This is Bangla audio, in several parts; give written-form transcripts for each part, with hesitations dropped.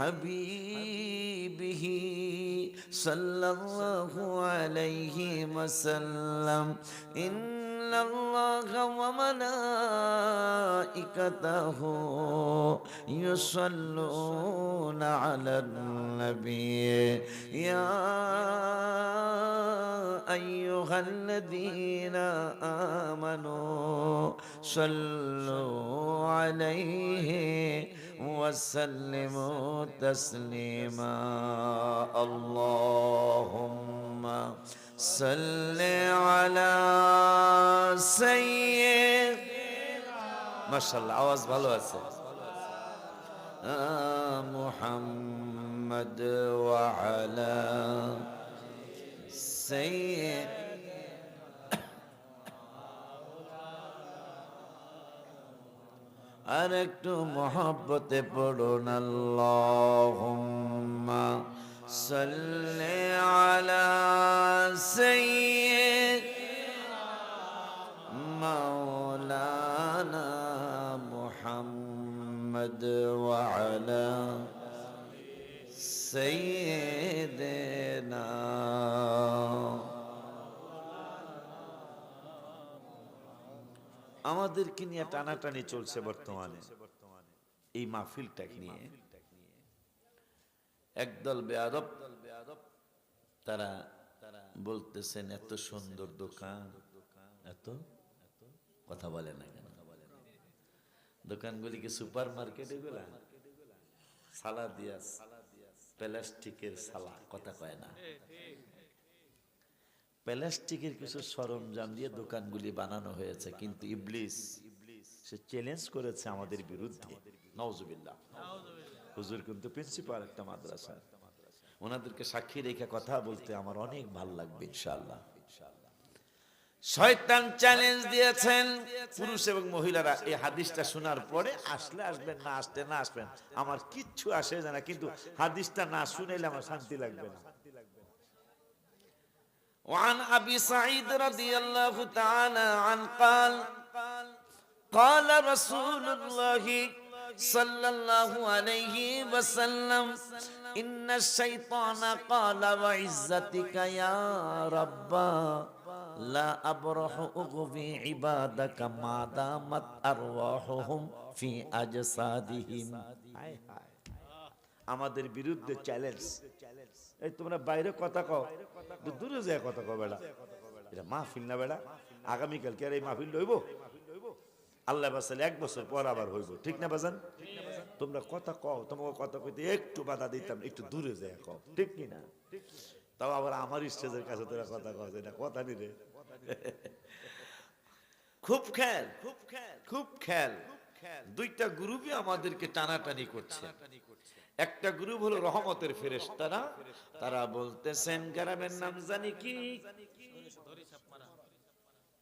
হাবিবিহি সাল্লাল্লাহু আলাইহি ওয়াসাল্লাম ইন্নাল্লাহা ওয়া মালাইকাতাহু ইউসাল্লুনা আলান নবী ইয়া আইয়ুহাল্লাযীনা আমানু সাল্লু আলাইহি وسلموا تسليما اللهم صل على سيد ما شاء الله আওয়াজ ভালো আছে محمد وعلى سيد আর একটু মহব্বতে পড়ুন আল্লাহুম্মা সাল্লি আলা সাইয়্যিদিনা মাওলানা মুহাম্মদ ওয়া আলা সাইয়্যিদিনা আমাদেরকে নিয়ে টানাটানি চলছে বর্তমানে এই মাহফিলটাকে নিয়ে একদল বেয়াদব তারা বলতেছেন এত সুন্দর দোকান এত কথা বলে না কেন দোকানগুলি কি সুপার মার্কেট এগুলা সালা দিয়া প্লাস্টিকের সালা কথা কয় না প্লাস্টিকের কিছু সরঞ্জাম দিয়ে দোকানগুলি বানানো হয়েছে কিন্তু ইবলিস সে চ্যালেঞ্জ করেছে আমাদের বিরুদ্ধে নাউজুবিল্লাহ হুজুর কিন্তু প্রিন্সিপাল একটা মাদ্রাসা ওনাদেরকে সাক্ষী রেখে কথা বলতে আমার অনেক ভালো লাগবে ইনশাআল্লাহ শয়তান চ্যালেঞ্জ দিয়েছেন পুরুষ এবং মহিলারা এই হাদিসটা শোনার পরে আসলে আসবেন না আসতে না আসবেন আমার কিচ্ছু আসে না কিন্তু হাদিসটা না শুনাইলে আমার শান্তি লাগবে না وعن أبي سعيد رضي الله تعالى عنه قال قال رسول الله صلى الله عليه وسلم إن الشيطان قال وعزتك يا رب لا أبرح أغوي عبادك ما دامت أرواحهم في أجسادهم আমাদের বিরুদ্ধে চ্যালেঞ্জ এই তোমরা বাইরে কথা কও দূরে যায় কথা কও বেড়া এটা মাহফিল না বেড়া আগামীকাল কি আর এই মাহফিল হইব আল্লাহ বাসালে 1 বছর পর আবার হইব ঠিক না বাজান তোমরা কথা কও তোমাকে কথা কইতে একটু বাধা দিতাম একটু দূরে যায় কও ঠিক কি না তাও আবার আমার স্টেজের কাছে তোরা কথা কও এটা কথা নি রে খুব খেল খুব খেল দুইটা গ্রুপই আমাদেরকে টানাটানি করছে একটা গ্রুপ হলো রহমতের ফেরেশতারা তারা বলতেছেন গ্রামের নাম জানি কি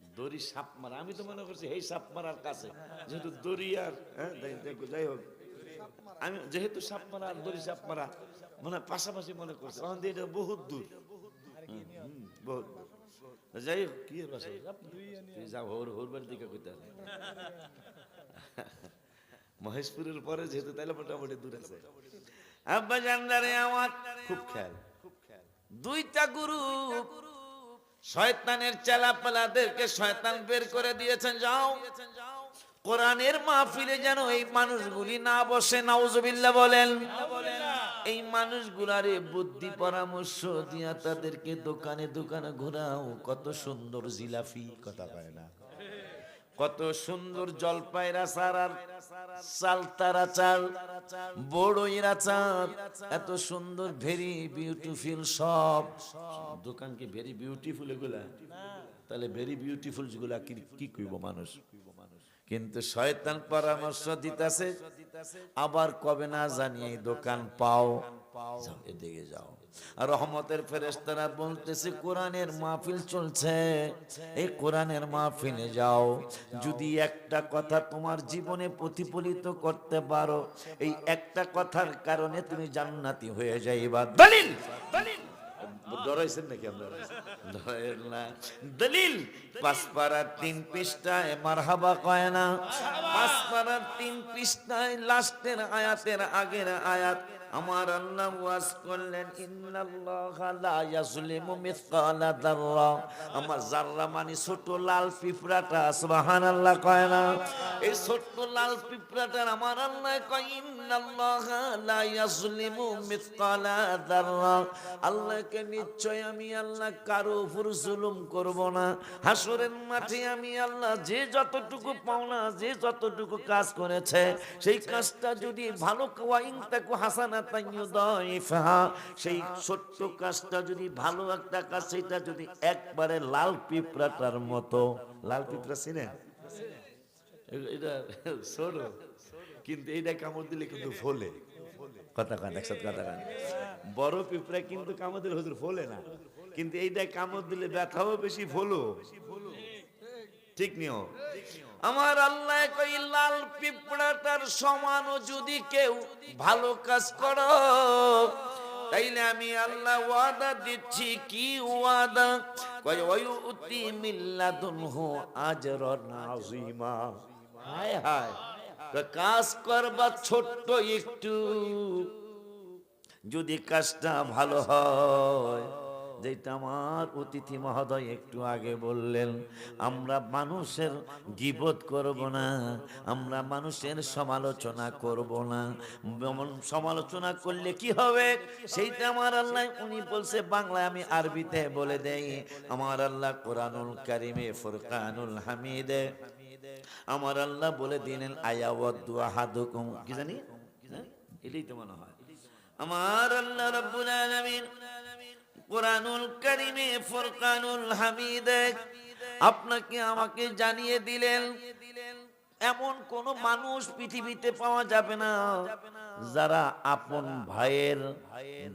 দড়ি সাপ মারা আমি তো মনে করছি এই সাপ মারার কাছে যেহেতু দড়ি আর যাই হোক আমি যেহেতু সাপ মারা আর দড়ি সাপ মারা মানে পাশাপাশি মনে করছি এটা বহুত দূর বহুত যাই হোক কি যাও হোরবার দিকে কইতে মহেশপুরের পরে যেহেতু তাইলে মোটামুটি দূর আছে আব্বা জানদারে আমার খুব খেয়াল দুইটা গ্রুপ শয়তানের চেলাপেলাদেরকে শয়তান বের করে দিয়েছেন যাও কোরআনের মাহফিলে যেন এই মানুষগুলি না বসে নাউজুবিল্লাহ বলেন এই মানুষগুলারে বুদ্ধি পরামর্শ দিয়া তাদেরকে দোকানে দোকানে ঘোরাও কত সুন্দর জিলাফি কথা কয় না কত সুন্দর জলপাইরা চাল আর চালতারা চাল বড়ইরা চাল এত সুন্দর ভেরি বিউটিফুল সব দোকান কি ভেরি বিউটিফুল এগুলা তাহলে ভেরি বিউটিফুল যেগুলা কি কইব মানুষ কিন্তু শয়তান পরামর্শ দিতেছে আবার কবে না জানি এই দোকান পাও যাও এদিকে যাও আর রহমতের ফেরেশতারা বলতেছে কোরআনের মাহফিল চলছে এই কোরআনের মাহফিলে যাও যদি একটা কথা তোমার জীবনে প্রতিফলিত করতে পারো এই একটা কথার কারণে তুমি জান্নাতি হয়ে যাইবা দলিল দলিল ডরাইছেন নাকি আপনারা? ডরেন না। দলিল 5 পারার 3 পৃষ্ঠায় মারহাবা কয় না? 5 পারার 3 পৃষ্ঠায় লাস্টের আয়াতের আগের আয়াত আমার আল্লাহ ওয়াজ করলেন, ইন্নাল্লাহা লা ইয়াজলিমু মিসকালা যাররা। আমার যাররা মানে ছোট লাল পিঁপড়াটা, সুবহানাল্লাহ কয় না? এই ছোট লাল পিঁপড়াটার আমার আল্লাহ কয়, ইন্নাল্লাহা লা ইয়াজলিমু মিসকালা যাররা। আল্লাহকে নিশ্চয় আমি আল্লাহ কারো উপর জুলুম করব না। হাসরের মাঠে আমি আল্লাহ যে যতটুকু পাওনা, যে যতটুকু কাজ করেছে, সেই কাজটা যদি ভালো ওয়াইন তাকু হাসানাতান ইউদাইফা, সেই ছোট্ট কাজটা যদি ভালো একটা কাজ, সেটা যদি একবারে লাল পিঁপড়াটার মতো, লাল পিঁপড়া চিনেন? এটা ছোট, কিন্তু এইটা কামড় দিলে কিন্তু ফলে। কথা কান একসাথে কথা কান। বড় পিঁপড়া কিন্তু কামড় দিলে হুজুর ফলে না, কিন্তু এইটা কামড় দিলে ব্যথাও বেশি, ফলো ঠিক নিও। আমার আল্লাহ কই লাল পিঁপড়াটার সমানও যদি কেউ ভালো কাজ করো, তাইলে আমি আল্লাহ ওয়াদা দিচ্ছি, কি ওয়াদা? কই ওয়ুতি মিল্লাদুনহু আজরান আযীমা। হায় হায়, কাজ করবা ছোট্ট একটু, যদি কাজটা ভালো হয়, যেটা আমার অতিথি মহোদয় একটু আগে বললেন, আমরা মানুষের গীবত করব না, আমরা মানুষের সমালোচনা করব না। সমালোচনা করলে কি হবে সেইটা আমার আল্লাহ উনি বলছে বাংলায়, আমি আরবিতে বলে দেই। আমার আল্লাহ কোরআনুল কারিমে ফুরকানুল হামিদে আমার আল্লাহ বলে দিলেন, আয়াওয়াদু আহাদুকুম, কি জানি এটাই তো মনে হয়। আমার আল্লাহ রাব্বুল আলামিন কোরআনুল কারিমে ফুরকানুল হামিদে আপনাকে আমাকে জানিয়ে দিলেন, এমন কোন মানুষ পৃথিবীতে পাওয়া যাবে না যারা আপন ভাইয়ের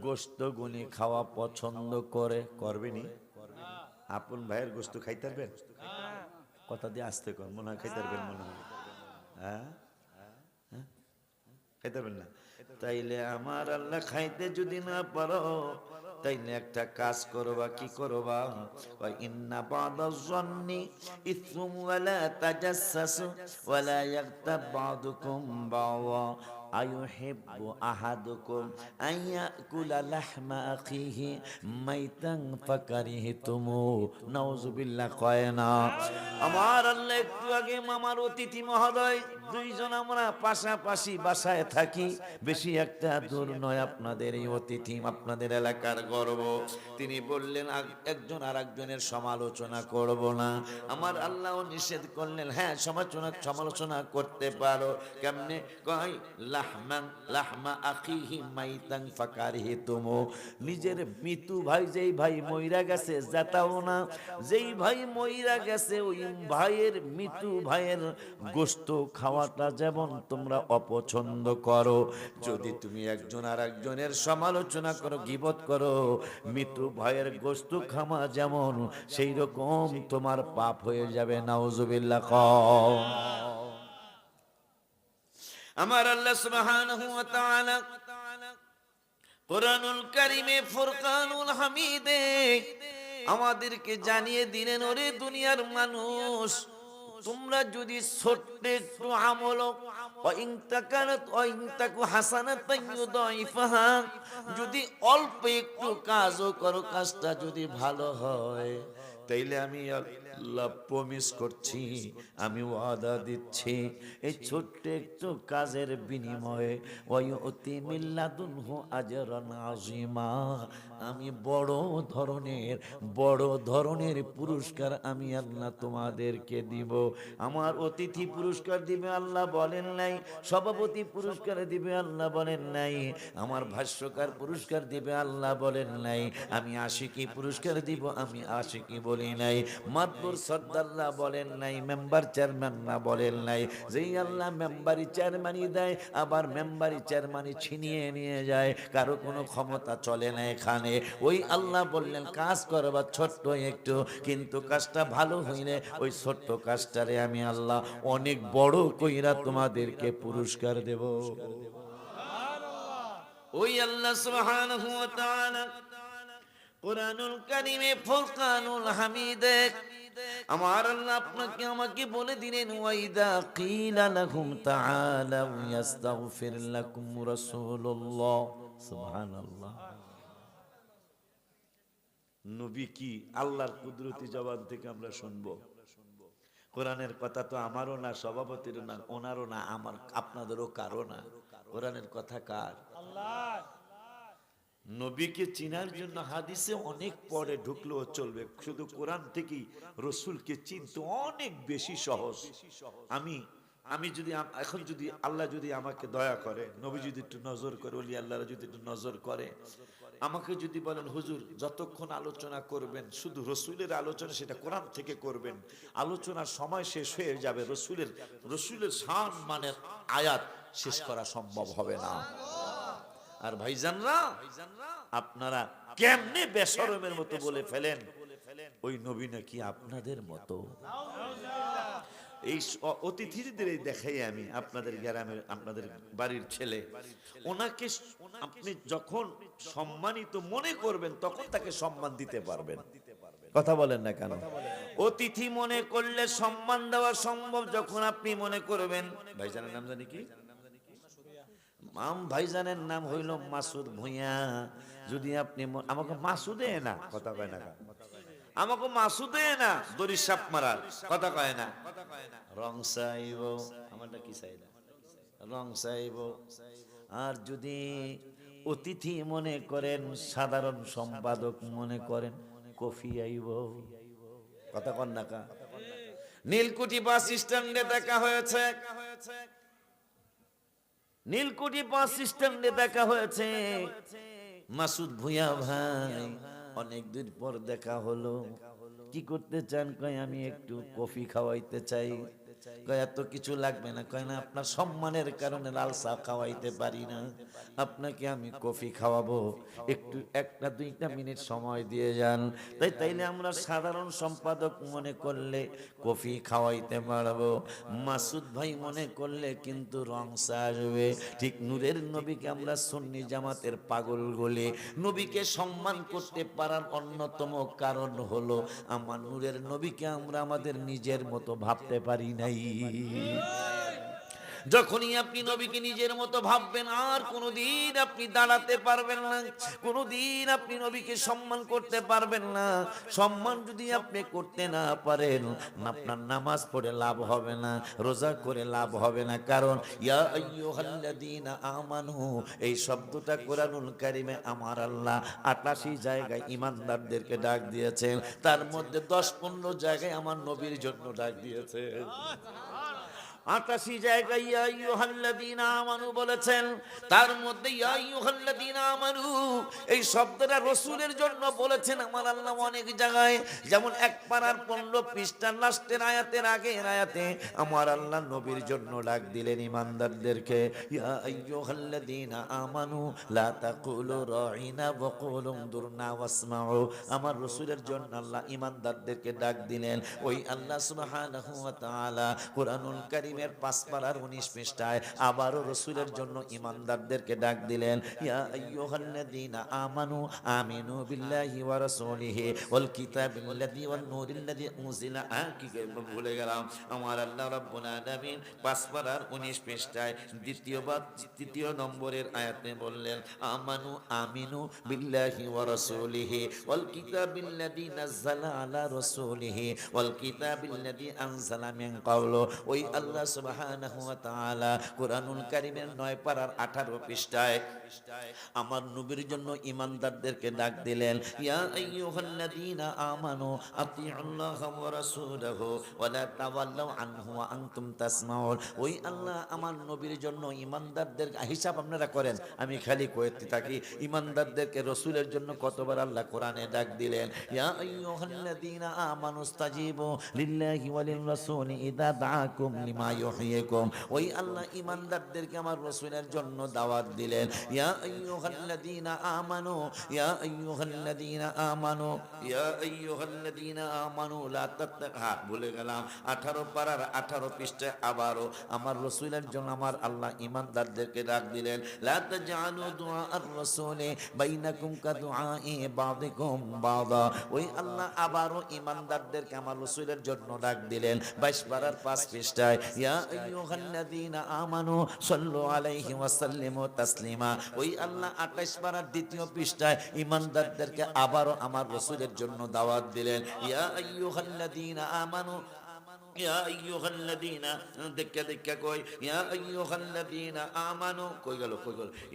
গোশত গুনি খাওয়া পছন্দ করে। করবেনি? আপন ভাইয়ের গোশত খাইতে পারবেন? কথা দিয়ে আসতে কর, মনে হয় খাইতে পারবেন, মনে হয়। হ্যাঁ, খাইতে পারবেন না? তাইলে আমার আল্লাহ খাইতে যদি না পারো, তাইলে একটা কাজ করবা। কি করবা? ইন্না বাদাজ জন্নি ইসম ওয়ালা তাজাসসু ওয়ালা ইয়াগতাব বাদুকুম বাওয়া আয়ুহিব্বু আহাদুকুম আইয়াকুলা লাহমা আখিহি মাইতান ফাকারিহতুমু। নাউযুবিল্লাহ কয় না? আমার আল্লাহ একটু আগে আমার অতিথি মহোদয় দুইজন আমরা পাশাপাশি বাসায় থাকি, বেশি একটা দূর নয়। আপনাদের এই অতিথি আপনাদের এলাকার গর্ব, তিনি বললেন একজন আর একজনের সমালোচনা করব না। আমার আল্লাহ নিষেধ করলেন, হ্যাঁ সমালোচনা করতে পারো। কেমনে? কয় লাহমা আখিহি মাইতান ফাকারিহতুমু। নিজের মৃত্যু ভাই, যেই ভাই মইরা গেছে যেতাও না, যেই ভাই মইরা গেছে ওই ভাইয়ের মৃত্যু ভাইয়ের গোশত খাওয়াটা যেমন তোমরা অপছন্দ করো, যদি তুমি একজন আর একজনের সমালোচনা করো, গীবত করো, মৃত্যু ভাইয়ের গোশত খাওয়া যেমন সেই রকম তোমার পাপ হয়ে যাবে। নাউযুবিল্লাহ কও। আমার আল্লাহ সুবহানাহু ওয়া তাআলা কোরআনুল কারীমে ফুরকানুল হামিদে আমাদেরকে জানিয়ে দিলেন, ওরে দুনিয়ার মানুষ, তোমরা যদি ছোট্ট একটু আমল যদি অল্প একটু কাজও করো, কাজটা যদি ভালো হয়, তাইলে আমি আল্লাহ প্রমিস করছি, আমি ওয়াদা দিচ্ছি, এই ছোট্ট একটু কাজের বিনিময়ে ওয়ায়ুতি মিল্লাদুনহু আজরান আযীমা, আমি বড় ধরনের পুরস্কার আমি আল্লাহ তোমাদেরকে দিব। আমার অতিথি পুরস্কার দিবে আল্লাহ বলেন নাই, সভাপতি পুরস্কার দিবে আল্লাহ বলেন নাই, আমার ভাষ্যকার পুরস্কার দিবে আল্লাহ বলেন নাই, আমি আশিকি পুরস্কার দিব আমি আশিকি বলি নাই, মাতবর সর্দাল্লাহ বলেন নাই, মেম্বার চেয়ারম্যান না বলেন নাই। যেই আল্লাহ মেম্বারি চেয়ারম্যানই দেয়, আবার মেম্বারি চেয়ারম্যানই ছিনিয়ে নিয়ে যায়, কারো কোনো ক্ষমতা চলে না এখানে। ওই আল্লাহ বললেন কাজ করবা ছোট্ট একটু, কিন্তু কাজটা ভালো হইলে ওই ছোট্ট কাজটারে আমি আল্লাহ অনেক বড় কইরা তোমাদেরকে পুরস্কার দেব। ওই আল্লাহ সুবহানাহু ওয়া তাআলা কুরআনুল কারীমে ফুরকানুল হামিদে আমার আল্লাহ আপনাকে আমাকে বলে দিলেন, ওয়াইদা কিলা লাহুম তাআলাউ ইস্তাগফির লাকুম রাসূলুল্লাহ। সুবহানাল্লাহ। নবী কি আল্লাহর কুদরতি জবান থেকে আমরা শুনবো। কোরআনের কথা তো আমারও না, সভাপতিরও না, ওনারও না, আমার আপনাদেরও কারো না। কোরআনের কথা কার? আল্লাহ। নবীকে চিনার জন্য হাদিসে অনেক পরে ঢুকলেও চলবে, শুধু কোরআন থেকেই রসুলকে চিনতে অনেক বেশি সহজ। আমি যদি এখন যদি আল্লাহ যদি আমাকে দয়া করে, নবী যদি একটু নজর করে, ওলি আল্লাহরা যদি একটু নজর করে, আমাকে যদি বলেন হুজুর যতক্ষণ আলোচনা করবেন শুধু রসুলের আলোচনা, সেটা কোরআন থেকে করবেন, আলোচনার সময় শেষ হয়ে যাবে, রসুলের শান মানের আয়াত শেষ করা সম্ভব হবে না। আর ভাইজানরা আপনারা কেমনে বেশরমের মতো বলে ফেলেন ওই নবী নাকি আপনাদের মতো। এই অতিথিদের দেখাই আমি আপনাদের গ্রামের, আপনাদের বাড়ির ছেলে, ওনাকে আপনি যখন সম্মানিত মনে করবেন তখন তাকে সম্মান দিতে পারবেন। কথা বলেন না কেন? অতিথি মনে করলে সম্মান দেওয়া সম্ভব যখন আপনি মনে করবেন। ভাইজানের নাম জানি কি? ভাইজানের নাম হইল মাসুদ ভুঁইয়া। যদি আপনি আমাকে মাসুদে না, কথা কয় না, আমাকে মাসুদে না, দড়ি সাপ মারার কথা কয় না, রং চাইব, আমারটা কি চাই না, রং চাইব। আর যদি অতিথি মনে করেন, সাধারণ সম্পাদক মনে করেন, কফি আইব, কথা কন না কা। নীলকুঠি বাস স্ট্যান্ডে দেখা হয়েছে, নীলকুঠি বাস স্ট্যান্ডে দেখা হয়েছে। মাসুদ ভুঁইয়া ভাই, অনেক দিন পর দেখা হলো, কি করতে চান? কয় আমি একটু কফি খাওয়াইতে চাই। কয় এত কিছু লাগবে না। কয় না, আপনার সম্মানের কারণে লাল চা খাওয়াইতে পারি না, আপনাকে আমি কফি খাওয়াবো, একটু 1-2 মিনিট সময় দিয়ে যান। তাইলে আমরা সাধারণ সম্পাদক মনে করলে কফি খাওয়াইতে পারবো, মাসুদ ভাই মনে করলে কিন্তু রং চা আসবে। ঠিক নূরের নবীকে আমরা সুন্নি জামাতের পাগল বলে নবীকে সম্মান করতে পারার অন্যতম কারণ হলো আমার নূরের নবীকে আমরা আমাদের নিজের মতো ভাবতে পারি নাই। যখনই আপনি নবীকে নিজের মতো ভাববেন, আর কোনোদিন আপনি দাঁড়াতে পারবেন না, কোনোদিন আপনি নবীকে সম্মান করতে পারবেন না। সম্মান যদি আপনি করতে না পারেন, আপনার নামাজ পড়ে লাভ হবে না, রোজা করে লাভ হবে না। কারণ ইয়া আইয়ুহাল্লাযীনা আমানু, এই শব্দটা কোরআনুল কারীমে আমার আল্লাহ 88 জায়গায় ঈমানদারদেরকে ডাক দিয়েছেন, তার মধ্যে 10-15 জায়গায় আমার নবীর জন্য ডাক দিয়েছে। 88 জায়গায় ইয়া আইয়ুহাল্লাযীনা আমানু বলেছেন, তার মধ্যে ইয়া আইয়ুহাল্লাযীনা আমানু এই শব্দটা রাসূলের জন্য বলেছেন আমার আল্লাহ অনেক জায়গায়। যেমন 1 পারার 15 পৃষ্ঠার লাস্টের আয়াতের আগের আয়াতে আমার আল্লাহ নবীর জন্য ডাক দিলেন ঈমানদারদেরকে, ইয়া আইয়ুহাল্লাযীনা আমানু লা তাকুলু রাঈনা ওয়া কুলু দুরনা ওয়াসমাউ। আমার রাসূলের জন্য আল্লাহ ঈমানদারদেরকে ডাক দিলেন। ওই আল্লাহ সুবহানাহু ওয়া তাআলা কুরআনুল কারীম 5 পারার 19 পৃষ্ঠায় আবারও রাসূলের জন্য ঈমানদারদেরকে ডাক দিলেন, ইয়া আইয়ুহাল্লাযীনা আমানু আমিনু বিল্লাহি ওয়া রাসূলিহি ওয়াল কিতাবিল্লাযী ওয়ান নূরিল্লাযী উনজিলা। কি ভুলে গেলাম, আমার আল্লাহ রাব্বুল আলামিন 5 পারার 19 পৃষ্ঠায় তৃতীয় নম্বরের আয়াতে বললেন, আমানু আমিনু বিল্লাহি ওয়া রাসূলিহি ওয়াল কিতাবিল্লাযী নাযালা আলা রাসূলিহি ওয়াল কিতাবিল্লাযী আনজালা মিন ক্বাবলু। ওই আল্লাহ সুবহানাহু ওয়া তাআলা কুরআনুল কারীমের 9 পারার 18 পৃষ্ঠায় আমার নবীর জন্য ঈমানদারদেরকে ডাক দিলেন, ইয়া আইয়ুহাল্লাযীনা আমানু আতিউল্লাহা ওয়া রাসূলাহু ওয়া লা তাওয়াল্লাউ আনহু ওয়া আনতুম তাসমাউন। ওই আল্লাহ আমার নবীর জন্য ঈমানদারদের হিসাব আপনারা করেন, আমি খালি কইতে থাকি। ঈমানদারদেরকে রাসূলের জন্য কতবার আল্লাহ কোরআনে ডাক দিলেন, ইয়া আইয়ুহাল্লাযীনা আমানু ইস্তাজিবু লিল্লাহি ওয়া লির রাসূলি ইযা দাআকুম লিমা ইউহয়িকুম। ওই আল্লাহ ঈমানদারদেরকে আমার রাসূলের জন্য দাওয়াত দিলেন, ইয়া আইয়ুহাল্লাযীনা আমানু ইয়া আইয়ুহাল্লাযীনা আমানু ইয়া আইয়ুহাল্লাযীনা আমানু লা তাত্তাখা, ভুলে গেলাম 18 পারার 18 পৃষ্ঠায় আবারও আমার রাসূলের জন্য আমার আল্লাহ ঈমানদারদেরকে ডাক দিলেন, লা তাজআলু দুআ আর-রাসূলি বাইনাকুম কাদুআই বাযিকুম বাযা। ওই আল্লাহ আবারও ঈমানদারদেরকে আমার রাসূলের জন্য ডাক দিলেন 22 পারার 5 পৃষ্ঠায়, ইয়া আইয়ুহাল্লাযীনা আমানু সাল্লু আলাইহি ওয়া সাল্লিমু তাসলিমা। ওই আল্লাহ 28 পারার 2য় পৃষ্ঠায় ঈমানদারদেরকে আবারও আমার রাসূলের জন্য দাওয়াত দিলেন, ইয়া আইয়ুহাল্লাযীনা আমানু ইয়া আইয়ুহাল্লাযীনা, দেখা দেখা কই ইয়া আইয়ুহাল্লাযীনা আমানু, কই গেল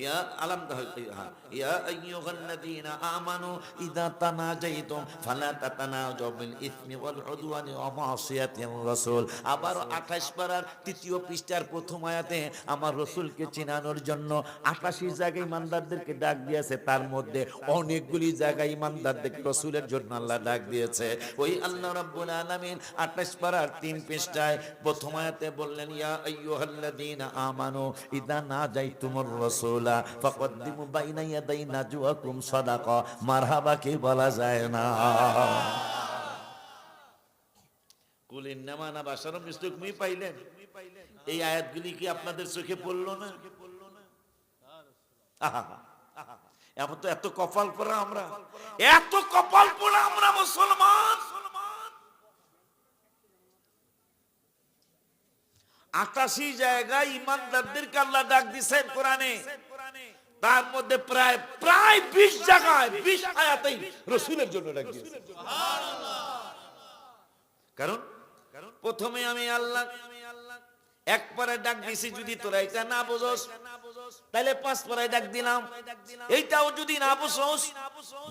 ইয়া আলামটা হয়, হ্যাঁ, ইয়া আইয়ুহাল্লাযীনা আমানু ইযা তানাজাইতুম ফালা তাতানাজাউ বিল ইসমি ওয়াল উদওয়ানি ওয়া মাসিয়াতির রাসূল। আবার 28 পারার 3য় পৃষ্ঠার প্রথম আয়াতে আমার রাসূলকে চিনানোর জন্য 88 জায়গায় ইমানদারদেরকে ডাক দিয়েছে, তার মধ্যে অনেকগুলি জায়গায় ইমানদারদেরকে রাসূলের জন্য আল্লাহ ডাক দিয়েছে। ওই আল্লাহ রাব্বুল আলামিন 28 পারার 3 পৃষ্ঠায় প্রথম আয়াতে বললেন, ইয়া আইয়ুহাল্লাযীনা আমানু ইযা নাজাইতুমুর রাসূলা ফাকদ্দিমু বাইনা ইয়াদাই নাজওয়াকুম সাদাকা। মারহাবা কি বলা যায় না? কুল ইন্নামা আনা বাশারুম মিসলুকুম পাইলেন? এই আয়াতগুলি কি আপনাদের চোখে পড়লো না? এমন তো এত কপাল পোড়া আমরা, এত কপাল পোড়া আমরা মুসলমান। 88 জায়গায় ইমানদারদেরকে আল্লাহ ডাক দিয়েছেন কোরআনে, তার মধ্যে প্রায় 20 জায়গায় 20 আয়াতেই রাসূলের জন্য ডাক দিয়েছেন। কারণ প্রথমে আমি আল্লাহ এক পারে ডাক দিছি, যদি তোরা এটা না বুঝোস তাহলে 5 পারায় ডাক দিলাম, এইটাও যদি না বুঝোস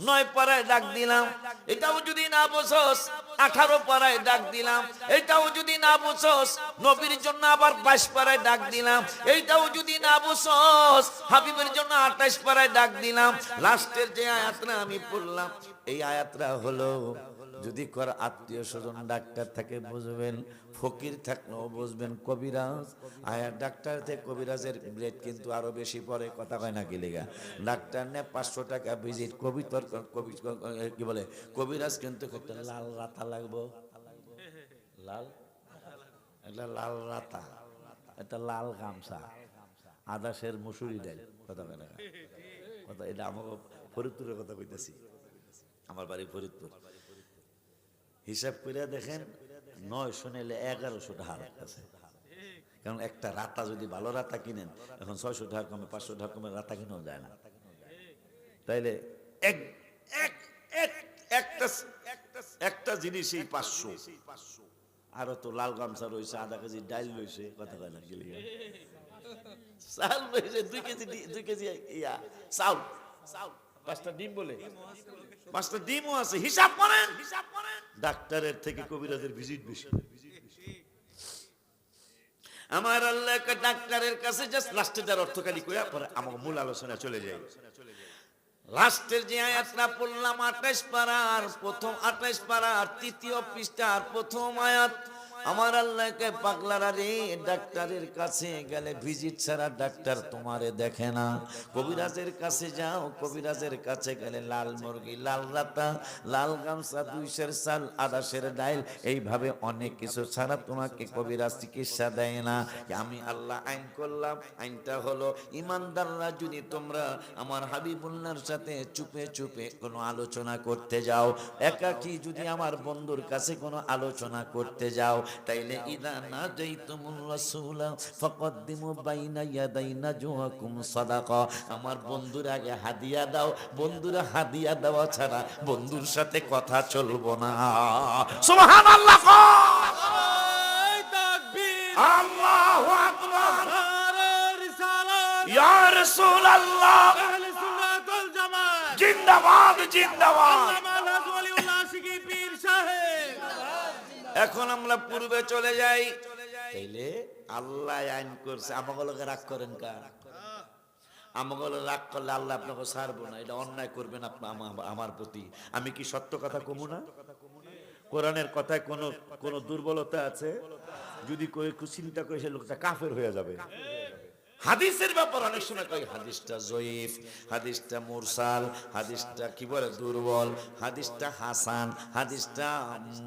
9 পারায় ডাক দিলাম, এটাও যদি না বুঝোস 18 পারায় ডাক দিলাম, এইটাও যদি না বুঝোস নবীর জন্য আবার 22 পারায় ডাক দিলাম, এইটাও যদি না বুঝোস হাবিবের জন্য 28 পারায় ডাক দিলাম। লাস্টের যে আয়াতটা আমি পড়লাম, এই আয়াতটা হলো যদি কর আত্মীয় স্বজন ডাক্তার থাকে বুঝবেন, ফকির থাকলেও বুঝবেন, কবিরাজ আয়া ডাক্তার থেকে কবিরাজের রেট কিন্তু আরো বেশি পড়ে, কথা কয় না কি লেগা? ডাক্তার নে 500 টাকা ভিজিট, কি বলে কবিরাজ কিন্তু লাল রাতা লাগবো, লাল একটা লাল রাতা, একটা লাল গামছা, আদাসের মুসুরি ডাল, কথা কয় না কথা। এটা আমাকে ফরিদপুরের কথা কইতেছি, আমার বাড়ি ফরিদপুর। হিসাব করে দেখেন 900 নিলে 1100 টাকা আছে, কারণ একটা রাতা যদি ভালো রাতা কিনেন এখন 600 টাকা কমে 500 টাকা কমে রাতা কিনেও যায় না। তাইলে একটা জিনিসই 500, আরো তো লাল গামছা রয়েছে, আধা কেজি ডাইল রয়েছে, কথা কয় না গেলে চাল রয়েছে 2 কেজি ইয়া চাউল, 5টা ডিম বলে 5টা ডিমও আছে। হিসাব করেন, ডাক্তারের থেকে কবিরাজের ভিজিট বেশি। আমার আল্লাহ ডাক্তারের কাছে জাস্ট লাস্টে যার অর্থকালী কইয়া পরে আমার মূল আলোচনা চলে যায়। লাস্টের যে আয়াতটা পড়লাম 28 পারার প্রথম 28 পারার 3য় পৃষ্ঠার প্রথম আয়াত, আমার আল্লাহকে পাগলারা রে, ডাক্তারের কাছে গেলে ভিজিট ছাড়া ডাক্তার তোমারে দেখে না, কবিরাজের কাছে যাও, কবিরাজের কাছে গেলে লাল মুরগি, লাল রাতা, লাল গামছা, 200 চাল, আদাসের ডাইল, এইভাবে অনেক কিছু ছাড়া তোমাকে কবিরাজ চিকিৎসা দেয় না। আমি আল্লাহ আইন করলাম, আইনটা হলো ইমানদাররা যদি তোমরা আমার হাবিবুল্লাহর সাথে চুপে চুপে কোনো আলোচনা করতে যাও, একাকী যদি আমার বন্ধুর কাছে কোনো আলোচনা করতে যাও, তাইলে ইদা নাজাইতুমুর রাসূলা ফাকদ্দিমু বাইনা ইয়াদাই নাজওয়াকুম সাদাকা। আমার বন্ধুর আগে হাদিয়া দাও, বন্ধুরা হাদিয়া দেওয়া ছাড়া বন্ধুর সাথে কথা চলবো না। সুবহানাল্লাহ, তাকবীর, আল্লাহু আকবার, রিসালাত, ইয়া রাসূলুল্লাহ, আহলে সুন্নাত ওয়াল জামাত, জিন্দাবাদ জিন্দাবাদ। এখন আমরা পূর্বে চলে যাই, তাইলে আল্লাহ আইন করছে, আমাগুলোকে রাগ করেন কার? আমাগুলো রাগ করলে আল্লাহ আপনাকে ছাড়বো না, এটা অন্যায় করবেন আমার প্রতি। আমি কি সত্য কথা কমু না? কোরআনের কথায় কোনো দুর্বলতা আছে? যদি চিন্তা করে সে লোকটা কাফের হয়ে যাবে, হাদিসের ব্যাপার অনেক সময় কই হাদিসটা জয়ীফ, হাদিসটা মুরসাল, হাদিসটা কি বলে দুর্বল, হাদিসটা হাসান, হাদিসটা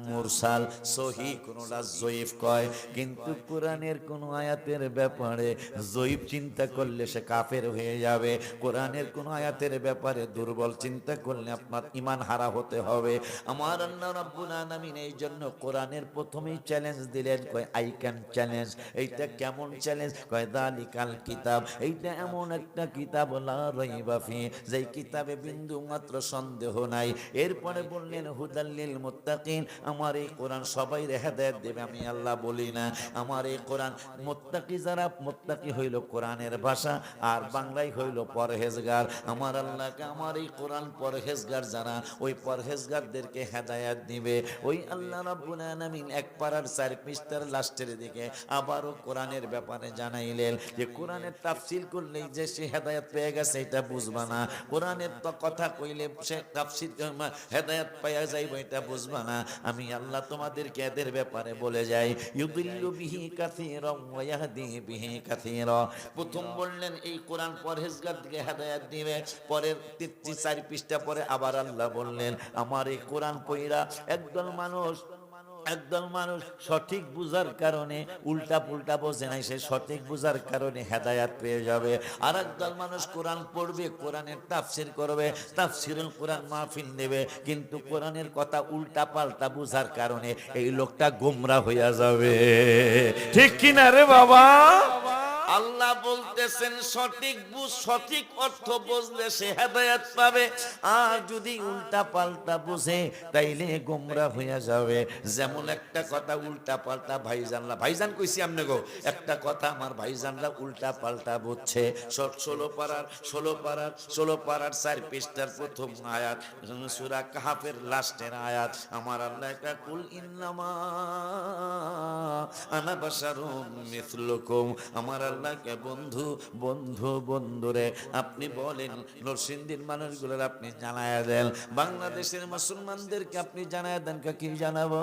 মুরসাল, সহি, কোনটা জয়ীফ কয়। কিন্তু কোরআনের কোন আয়াতের ব্যাপারে জয়ীফ চিন্তা করলে সে কাফের হয়ে যাবে, কোরআনের কোন আয়াতের ব্যাপারে দুর্বল চিন্তা করলে আপনার ঈমান হারা হতে হবে। আমার আল্লাহ রাব্বুল আলামিন এই জন্য কোরআনের প্রথমেই চ্যালেঞ্জ দিলেন, কয় আই ক্যান চ্যালেঞ্জ। এইটা কেমন চ্যালেঞ্জ? কয় যালিকাল কিতাব, এইটা এমন একটা কিতাব লা রাইবা ফি, যেই কিতাবে বিন্দু মাত্র সন্দেহ নাই। এরপরে বললেন হুদাল লিল মুত্তাকিন, আমার এই কোরআন সবাই হেদায়েত দেবে আমি আল্লাহ বলি না। আমার এই কোরআন মুত্তাকি যারা, মুত্তাকি হইল কোরআনের ভাষা, আর বাংলায় হইল পরহেজগার। আমার আল্লাহকে আমার এই কোরআন পরহেজগার যারা, ওই পরহেজগারদেরকে হেদায়েত দিবে। ওই আল্লাহ রাব্বুল আলামিন এক পারার 4 পৃষ্ঠার লাস্টের দিকে আবারও কোরআনের ব্যাপারে জানাইলেন যে কোরআনের তাফসীর করলেই যে সে হেদায়েত পেয়ে গেছে এটা বুঝবা না, কোরআনের তো কথা কইলে সে তাফসীর হেদায়েত পাওয়া যাইবে এটা বুঝবা না। আমি আল্লাহ তোমাদেরকে এদের ব্যাপারে বলে যাই, ইউদিল্লু বিহি কাসীরা ওয়া ইয়াহদি বিহি কাসীরা। প্রথম বললেন এই কোরআন পরহেজগারকে হেদায়েত দিবে, পরের 4 পৃষ্ঠা পরে আবার আল্লাহ বললেন আমার এই কোরআন পড়া একদল মানুষ সঠিক বুঝার কারণে উল্টা পুল্টা বোঝে নাই, সে সঠিক বুঝার কারণে হেদায়েত পেয়ে যাবে। আর একদল মানুষ কোরআন পড়বে, কোরআনের তাফসীর করবে, তাফসীরুল কোরআন মাহফিল নেবে, কিন্তু কোরআনের কথা উল্টা পাল্টা বুঝার কারণে এই লোকটা গোমরা হইয়া যাবে। ঠিক কিনা রে বাবা? আল্লাহ বলতেছেন সঠিক বুঝ, সঠিক অর্থ বুঝলে সে হেদায়েত পাবে, আর যদি উল্টা পাল্টা বুঝে তাইলে গোমরা হইয়া যাবে। যেমন একটা কথা উল্টা পাল্টা ভাইজান কইছি আমনে গো, একটা কথা আমার ভাইজানরা উল্টা পাল্টা বুঝছে। 16 পারার 4 পৃষ্ঠার প্রথম আয়াত, সূরা কাহফের লাস্টের আয়াত। আমার আল্লাহ কা কুল ইন্নামা আনা বাশারুম মিসলুকুম, আমার আল্লাহকে বন্ধুরে আপনি বলেন, নরসিংদীর মানুষগুলোর আপনি জানায়া দেন, বাংলাদেশের মুসলমানদেরকে আপনি জানায়া দেন। কি জানাবো?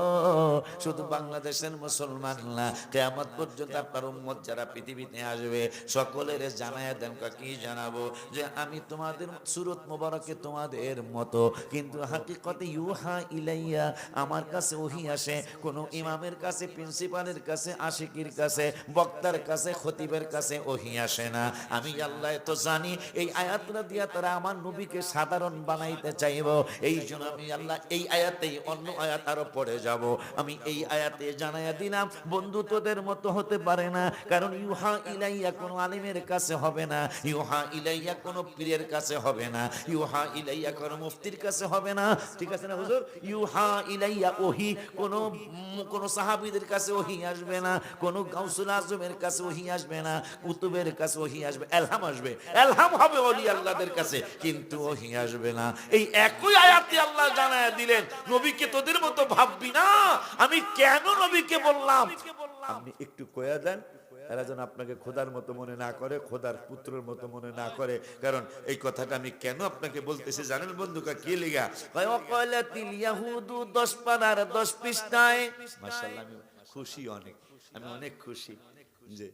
শুধু বাংলাদেশের মুসলমান না, কিয়ামত পর্যন্ত আপনার উম্মত যারা পৃথিবীতে আসবে সকলের জানায়া দেন। কি জানাবো? যে আমি তোমাদের সূরত মুবারকে তোমাদের মতো, কিন্তু হাকিকতে ইউহা ইলাইয়া, আমার কাছে ওহী আসে। কোন ইমামের কাছে, প্রিন্সিপালের কাছে, আশিকির কাছে, বক্তার কাছে, খতিবের কাছে ওহী আসে না। আমি আল্লাহ তো জানি এই আয়াতটা দিয়া তারা আমার নবীকে সাধারণ বানাইতে চাইব। এই জন্য আমি আল্লাহ এই আয়াতেই অন্য আয়াত আরো পড়ে যাব। আমি এই আয়াতে জানাইয়া দিলাম বন্ধু তোদের মতো হতে পারে না, কারণ ইউহা ইলাইয়া কোনো আলিমের কাছে হবে না, ইউহা ইলাইয়া কোনো পীরের কাছে হবে না, ইউহা ইলাইয়া কোনো মুফতির কাছে হবে না। ঠিক আছে না হুজুর? ইউহা ইলাইয়া ওহী কোন সাহাবীদের কাছে ওহী আসবে না, কোন গাউসুল আজমের কাছে ওহী আসবে না, কুতুবের কাছে ওহী আসবে, এলহাম আসবে, এলহাম হবে ওলি আল্লাহদের কাছে, কিন্তু ওহী আসবে না। এই একই আয়াতে আল্লাহ জানায়া দিলেন নবীকে তোদের মতো ভাববি না। আমি কেন নবীকে বললাম আপনি একটু কয়া দেন, এরা যেন আপনাকে খোদার মতো মনে না করে, খোদার পুত্রের মতো মনে না করে। কারণ এই কথাটা আমি কেন আপনাকে বলতেছি জানেন বন্ধুকা? কি লিগা? ওয়াকালাতিল ইয়াহুদু 10 পারার 10 পৃষ্ঠায়। মাশাআল্লাহ আমি খুশি, আমি অনেক খুশি যে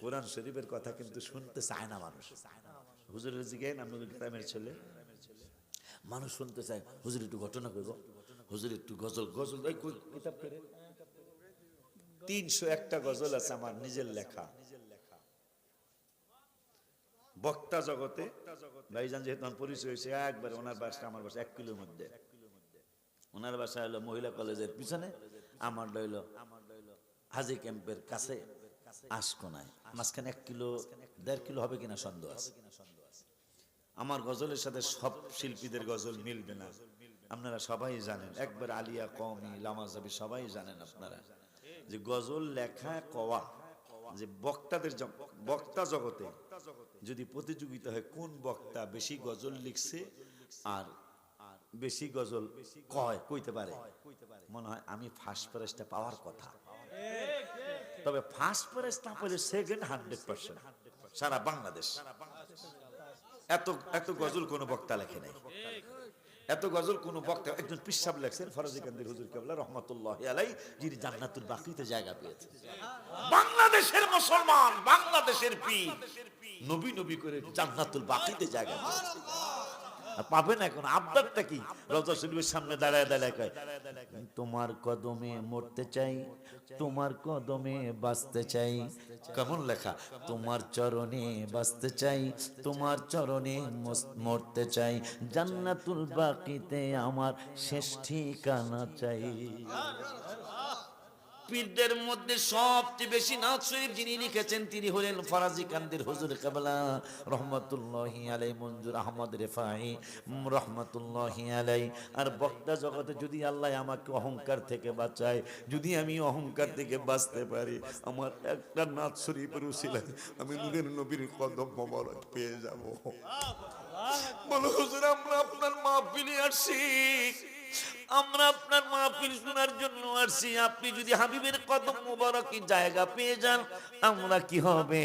কোরআন শরীফের কথা কিন্তু শুনতে চায় না মানুষ। হুজুরের জিজ্ঞেস আমাদের গ্রামের ছেলে, মানুষ শুনতে চায় হুজুর একটু ঘটনা কইব, হুজুর একটু গজল কিতাব করে। 301টা গজল আছে আমার নিজের লেখা। বক্তা জগতে ভাইজান যেহেতু আমার পরিচয় হয়েছে, একবার ওনার বাসা আমার বাসা 1 কিলোর মধ্যে। ওনার বাসা হলো মহিলা কলেজের পিছনে, আমার হইল হাজি ক্যাম্পের কাছে আশকোনায়, মাঝখানে 1 কিলো 1.5 কিলো হবে কিনা সন্দেহ আছে। আমার গজলের সাথে সব শিল্পীদের গজল মিলবে না, আপনারা সবাই জানেন। একবার আলিয়া কওমি লামাজাবি সবাই জানেন আপনারা যে গজল লেখা কওয়া, যে বক্তা জগতে যদি প্রতিযোগিতা হয় কোন বক্তা বেশি গজল লিখছে আর বেশি গজল কইতে পারে, মনে হয় আমি ফার্স্ট প্রাইজটা পাওয়ার কথা। তবে ফার্স্ট প্রাইজ না পেলে সেকেন্ড 100% সারা বাংলাদেশ। এত গজল কোন বক্তা লেখে নাই। এত গজল কোন বক্তা, একজন পিসাব লেখছেন ফরাজি কান্দির হুজুর কেবলা রহমাতুল্লাহি আলাইহি, যিনি জান্নাতুল বাকিতে জায়গা পেয়েছেন। বাংলাদেশের মুসলমান, বাংলাদেশের পীর নবী নবী করে জান্নাতুল বাকিতে জায়গা পেয়েছে। পাবে না। এখন আবদারটা কি? রওজা শরীফের সামনে দাঁড়ায় দাঁড়ায় কয়, তোমার কদমে মরতে চাই, তোমার কদমে বাঁচতে চাই। কেমন লেখা? তোমার চরণে বাঁচতে চাই, তোমার চরণে মরতে চাই, জান্নাতুল বাকিতে আমার শেষ ঠিকানা চাই। পীরদের মধ্যে সবচেয়ে বেশি নাত শরীফ যিনি লিখেছেন তিনি হলেন ফরাজি কান্দির হুজুর কেবলা রহমাতুল্লাহি আলাইহি, মঞ্জুর আহমদ রেফাই রহমাতুল্লাহি আলাইহি। আর বক্তা জগতে যদি আল্লাহ আমাকে অহংকার থেকে বাঁচায়, যদি আমি অহংকার থেকে বাঁচতে পারি, আমার একটা নাত শরীফের উসিলায় আমি নূরের নবীর কদম মোবারক পেয়ে যাব। বলো হুজুর, আমরা আপনার মাহফিলে আসছি, আমরা আপনার মাহফিল শোনার জন্য আসছি। আপনি যদি হাবিবের কদম মোবারকে জায়গা পেয়ে যান, আমরা কি হবে?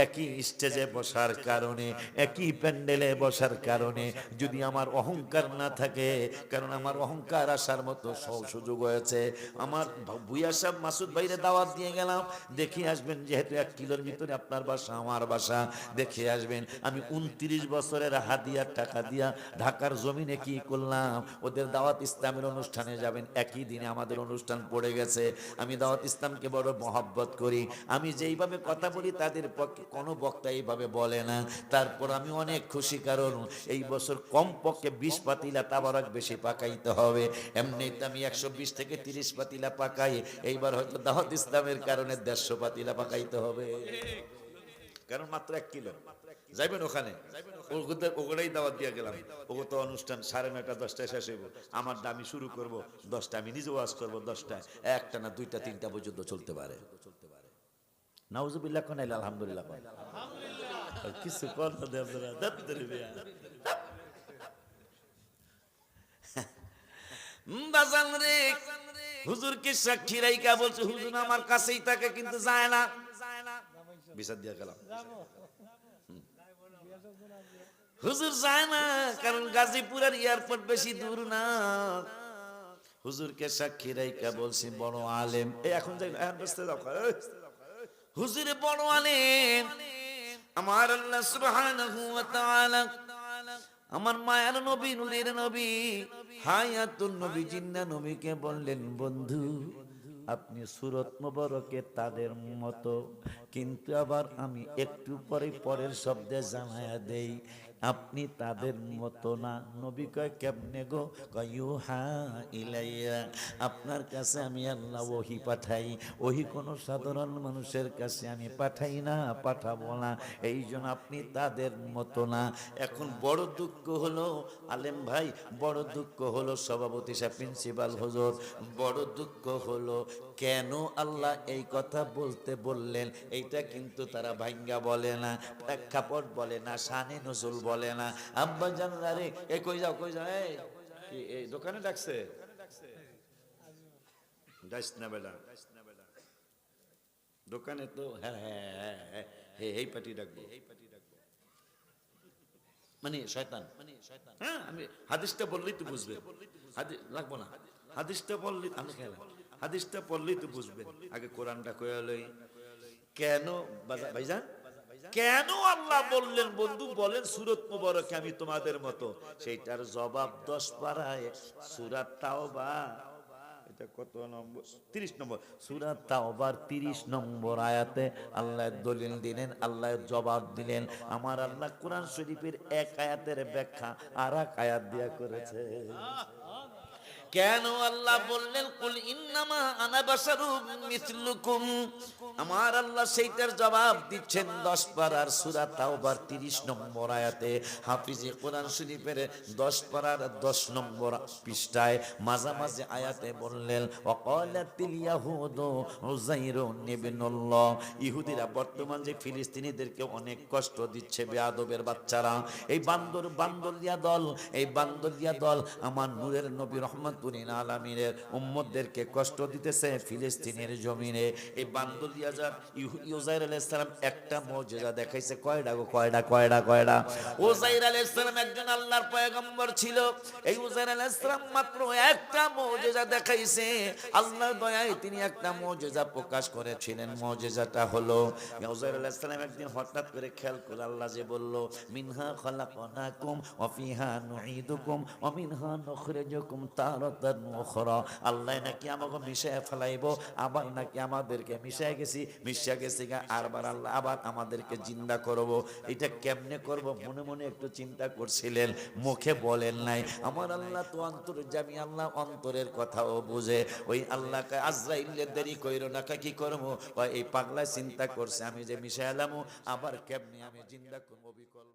একই স্টেজে বসার কারণে, একই প্যান্ডেলে বসার কারণে যদি আমার অহংকার না থাকে, কারণ আমার অহংকার আসার মতো সুযোগ হয়েছে। আমার ভুইয়া সাহেব মাসুদ ভাইরে দাওয়াত দিয়ে গেলাম, দেখে আসবেন, যেহেতু 1 কিলোর ভিতরে আপনার বাসা আমার বাসা, দেখে আসবেন। আমি 29 বছরের হাদিয়ার টাকা দিয়া ঢাকার জমিনে কি করলাম, ওদের দাওয়াত ইসলামের অনুষ্ঠানে যাবেন, একই দিনে আমাদের অনুষ্ঠান পড়ে গেছে। আমি দাওয়াত ইসলামকে বড় মহব্বত করি, আমি যেইভাবে কথা বলি তাদের পক্ষে কোনো বক্তা এইভাবে বলে না। তারপর আমি অনেক খুশি, কারণ এই বছর কমপক্ষে 20 পাতিলা তাবারক বেশি পাকাইতে হবে। এমনিতে আমি 120 থেকে 30 পাতিলা পাকাই, এইবার হয়তো দাওয়াত ইসলামের কারণে 150 পাতিলা পাকাইতে হবে, কারণ মাত্র 1 কিলো। যাইবেন ওখানে, ওগুলোই দাওয়াত দিয়ে গেলাম। ওগো তো অনুষ্ঠান 9:30 10টায় শেষ হইব, আমার দামি শুরু করব 10টা, আমি নিজে ওয়াজ করবো 10টায়, একটা না 2টা 3টা পর্যন্ত চলতে পারে। নাউজুবিল্লাহ কোন আলহামদুলিল্লাহ কোন কিছু কর না দে আপনারা দত্তরে বিয়া বাজান রে। হুজুরকে সাক্ষী রাইকা বলছে, হুজুর আমার কাছেই থাকে কিন্তু যায় না। বিচার দিয়া গেলাম, হুজুর যায় না, কারণ গাজীপুর আর এয়ারপোর্ট বেশি দূর না। হুজুরকে সাক্ষী রাইকা বলছি বড় আলেম, এখন যাই বসতে যাও, হুজুরে বড় আলেম। আমার আল্লাহ সুবহানাহু ওয়া তাআলা আমার মায়ার নবী, নূরের নবী, হায়াতুন নবী, জিন্না নবীকে বললেন, বন্ধু আপনি সূরত মুবারকে তাদের মতো, কিন্তু আবার আমি একটু পরে পরের শব্দে জানায়া দেই আপনি তাদের মতো না। নবী কয় কেমনে গো? কয় ইউহা ইলাইয়া, আপনার কাছে আমি আল্লাহ ওহী পাঠাই, ওহী কোনো সাধারণ মানুষের কাছে আমি পাঠাই না, পাঠাবো না, এই জন্য আপনি তাদের মতো না। এখন বড় দুঃখ হলো আলেম ভাই, বড় দুঃখ হলো সভাপতি সাহেব, প্রিন্সিপাল হুজুর, বড় দুঃখ হলো কেন আল্লাহ এই কথা বলতে বললেন, এইটা কিন্তু তারা ভাঙ্গা বলে না, প্রেক্ষাপট বলে না, শানে নজুল বলে না। আব্বা জানলা রে, এ কই যাও কই যাও, এই দোকানে ডাকছে, যাইস না বেটা দোকানে তো, হ্যাঁ হ্যাঁ হ্যাঁ এই পার্টি ডাকবো, মানে শয়তান। হ্যাঁ আমি হাদিসটা বললেই তো বুঝবেন, হাদিস লাগবো না, হাদিসটা বললেই আমি খেলাম, হাদিসটা পড়লেই তো বুঝবেন। আগে কোরআনটা কইয়া লই, কেন ভাইজান, কেন আল্লাহ বললেন বন্ধু বলেন সূরত মুবারকে আমি তোমাদের মতো, সেইটার জবাব 10 পারায় সূরা তাওবা, এটা কত নম্বর? 30 নম্বর সূরা তাওবার 30 নম্বর আয়াতে আল্লাহ দলিল দিলেন, আল্লাহ জবাব দিলেন। আমার আল্লাহ কোরআন শরীফের এক আয়াতের ব্যাখ্যা আর এক আয়াত দিয়া করেছে। কেন আল্লাহ বললেন কুল ইন্নামা আনা বাশারুম মিসলুকুম, আমার আল্লাহ সেইটার জবাব দিচ্ছেন 10 পারার সূরা তাওবার 30 নম্বর আয়াতে। হাফিজে কোরআন শরীফের 10 পারার 10 নম্বর পৃষ্ঠায় মাঝামাঝি আয়াতে বললেন ওয়াকালাতিল ইয়াহুদু উযাইরুন ইবনুল্লাহ, ইহুদিরা বর্তমান যে ফিলিস্তিনিদেরকে অনেক কষ্ট দিচ্ছে, বেয়াদবের বাচ্চারা, এই বান্দরিয়া দল, এই বান্দরিয়া দল আমার নূরের নবী রহমত রহমাতুল আলামিনের উম্মতদেরকে কষ্ট দিতেছে ফিলিস্তিনের জমিনে। এই বান্দর ইয়াজার উজাইর আলাইহিস সালাম একটা মুজিজা দেখাইছে। কয়টা গো? কয়টা? উজাইর আলাইহিস সালাম একজন আল্লাহর পয়গম্বর ছিল। এই উজাইর আলাইহিস সালাম মাত্র একটা মুজিজা দেখাইছে। আল্লাহর দয়ায় তিনি একটা মুজিজা প্রকাশ করেছিলেন। মুজিজাটা হলো উজাইর আলাইহিস সালাম একদিন হঠাৎ করে খেয়াল করে আল্লাহ যে বলল, মিনহা খালাকনাকুম ওয়া ফিহা নুঈদুকুম ওয়া মিনহা নুখরিজুকুম তারাতান উখরা। আল্লাহ নাকি আমাকে মিশায় ফেলাইবো, আবার নাকি আমাদেরকে মিশা গেছি আল্লাহ আবার আমাদেরকে জিন্দা করব। এটা কেমনে করব মনে মনে একটু চিন্তা করছিলেন, মুখে বলেন নাই। আমার আল্লাহ তো অন্তর্যামী আল্লাহ, অন্তরের কথাও বুঝে। ওই আল্লাহকে আজরাইলের দেরি কইরো না, কি করবো? এই পাগলা চিন্তা করছে আমি যে মিশাইলাম আবার কেমনে আমি জিন্দা করবো বিকল্প